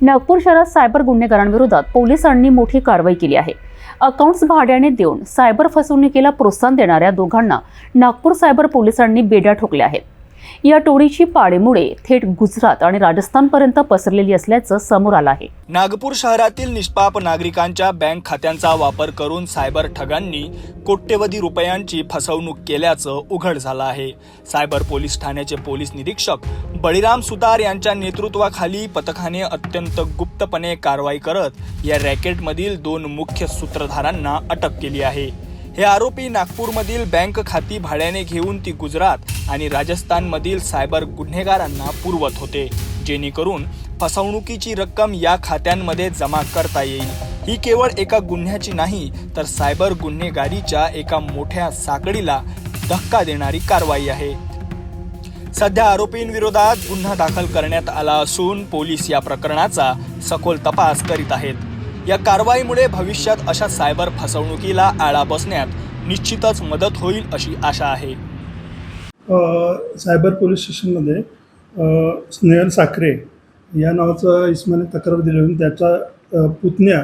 नागपूर शहरात सायबर गुन्हेगारांविरोधात पोलिसांनी मोठी कारवाई केली आहे। अकाउंट्स भाड्याने देऊन सायबर फसवणुकीला प्रोत्साहन देणाऱ्या दोघांना नागपूर सायबर पोलिसांनी बेड्या ठोकल्या आहेत। या टोळीची पाळेमुळे थेट गुजरात आणि राजस्थानपर्यंत पसरलेली असल्याचं समोर आलं आहे। नागपूर शहरातील निष्पाप नागरिकांच्या बँक खात्यांचा वापर करून सायबर ठगांनी कोट्यवधी रुपयांची फसवणूक केल्याचं उघड झालं आहे। सायबर पोलीस ठाण्याचे पोलीस निरीक्षक बळीराम सुतार यांच्या नेतृत्वाखाली पथकाने अत्यंत गुप्तपणे कारवाई करत या रॅकेटमधील 2 मुख्य सूत्रधारांना अटक केली आहे। हे आरोपी नागपूरमधील बँक खाती भाड्याने घेऊन ती गुजरात आणि राजस्थानमधील सायबर गुन्हेगारांना पुरवत होते, जेणेकरून फसवणुकीची रक्कम या खात्यांमध्ये जमा करता येईल। ही केवळ एका गुन्ह्याची नाही तर सायबर गुन्हेगारीच्या एका मोठ्या साखळीला धक्का देणारी कारवाई आहे। सध्या आरोपींविरोधात गुन्हा दाखल करण्यात आला असून पोलीस या प्रकरणाचा सखोल तपास करीत आहेत। या कारवाईमुळे भविष्यात अशा सायबर फसवणुकीला आळा बसण्यात निश्चितच मदत होईल अशी आशा आहे। सायबर पोलीस स्टेशनमध्ये स्नेहल साखरे या नावाचा इसमाने तक्रार दिली होती। त्याचा पुतण्या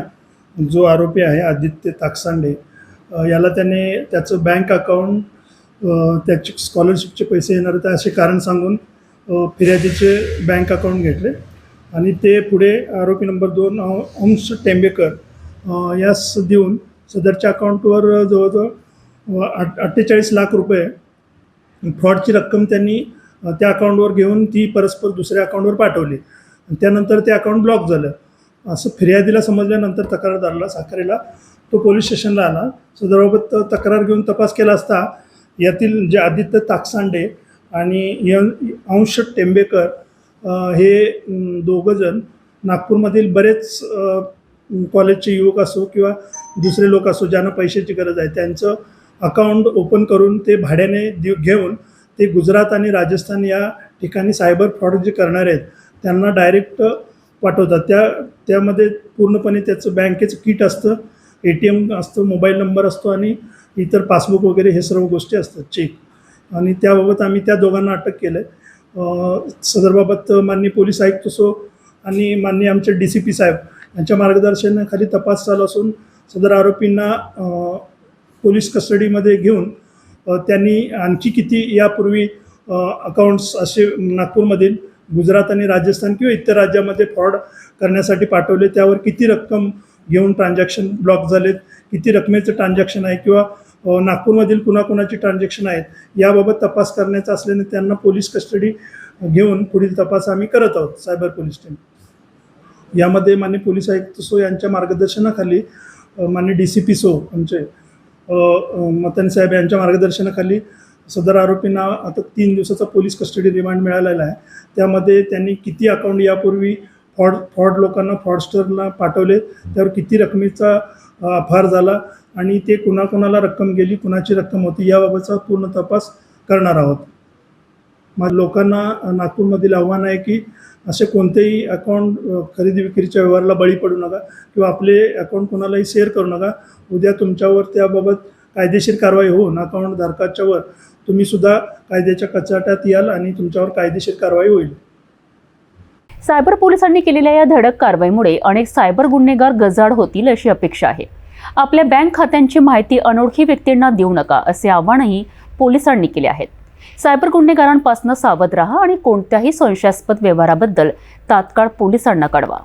जो आरोपी आहे आदित्य ताकसांडे याला त्याने त्याचं बँक अकाउंट त्याचे स्कॉलरशिपचे पैसे येणार होते असे कारण सांगून फिर्यादीचे बँक अकाउंट घेतले आणि ते पुढे आरोपी नंबर 2 अंश टेंबेकर यास देऊन सदरच्या अकाउंटवर जवळजवळ 48 लाख रुपये फ्रॉडची रक्कम त्यांनी त्या अकाउंटवर घेऊन ती परस्पर दुसऱ्या अकाउंटवर पाठवली। त्यानंतर ते अकाउंट ब्लॉक झालं असं फिर्यादीला समजल्यानंतर तक्रारदाराला साखरेला तो पोलीस स्टेशनला आला। सदरबाबत तक्रार घेऊन तपास केला असता यातील जे आदित्य ताकसांडे आणि अंश टेंबेकर हे दोघंजण नागपूरमधील बरेच कॉलेजचे युवक असो किंवा दुसरे लोक असो ज्यांना पैशाची गरज आहे त्यांचं अकाउंट ओपन करून ते भाड्याने घेऊन ते गुजरात आणि राजस्थान या ठिकाणी सायबर फ्रॉड जे करणारे आहेत त्यांना डायरेक्ट पाठवतात। त्यामध्ये पूर्णपणे त्याचं बँकेचं किट असतं, ATM असतं, मोबाईल नंबर असतो आणि इतर पासबुक वगैरे हे सर्व गोष्टी असतात, चेक। आणि त्याबाबत आम्ही त्या दोघांना अटक केलं आहे। सदरबाबत माननीय पोलीस आयुक्त असो आणि माननीय आमचे DCP साहेब यांच्या मार्गदर्शनाखाली तपास चालू असून सदर आरोपींना पोलीस कस्टडीमध्ये घेऊन त्यांनी आणखी किती यापूर्वी अकाउंट्स असे नागपूरमधील गुजरात आणि राजस्थान किंवा इतर राज्यामध्ये फ्रॉड करण्यासाठी पाठवले, त्यावर किती रक्कम घेऊन ट्रान्झॅक्शन ब्लॉक झालेत, किती रकमेचं ट्रान्झॅक्शन आहे किंवा नागपूरमधील कुणाकुणाची ट्रान्झॅक्शन आहेत याबाबत तपास करण्याचा असल्याने त्यांना पोलीस कस्टडी घेऊन पुढील तपास आम्ही करत आहोत। सायबर पोलीस टीम यामध्ये माननीय पोलीस आयुक्त सो यांच्या मार्गदर्शनाखाली माननीय DCP सो आमचे मतन साहेब यांच्या मार्गदर्शनाखाली सदर आरोपींना आता 3 दिवसाचा पोलीस कस्टडी रिमांड मिळालेला आहे। त्यामध्ये त्यांनी किती अकाउंट यापूर्वी फ्रॉड लोकांना फ्रॉडस्टरला पाठवले, त्यावर किती रकमेचा अपहार झाला आणि ते कुणाकुणाला रक्कम गेली, कुणाची रक्कम होती याबाबतचा पूर्ण तपास करणार आहोत। मग लोकांना नागपूरमधील आव्हान आहे की असे कोणतेही अकाउंट खरेदी विक्रीच्या व्यवहाराला बळी पडू नका किंवा आपले अकाउंट कोणालाही शेअर करू नका। उद्या तुमच्यावर त्याबाबत कायदेशीर कारवाई होऊन अकाउंट धारकाच्यावर तुम्ही सुद्धा कायद्याच्या कचाट्यात याल आणि तुमच्यावर कायदेशीर कारवाई होईल। सायबर पोलिसांनी केलेल्या या धडक कारवाईमुळे अनेक सायबर गुन्हेगार गजाआड होतील अशी अपेक्षा आहे। आपल्या बँक खात्यांची माहिती अनोळखी व्यक्तींना देऊ नका असे आवाहनही पोलिसांनी केले आहे। सायबर गुन्हेगारांपासून सावध राहा आणि कोणत्याही संशयास्पद व्यवहाराबद्दल तात्काळ पोलिसांना कळवा।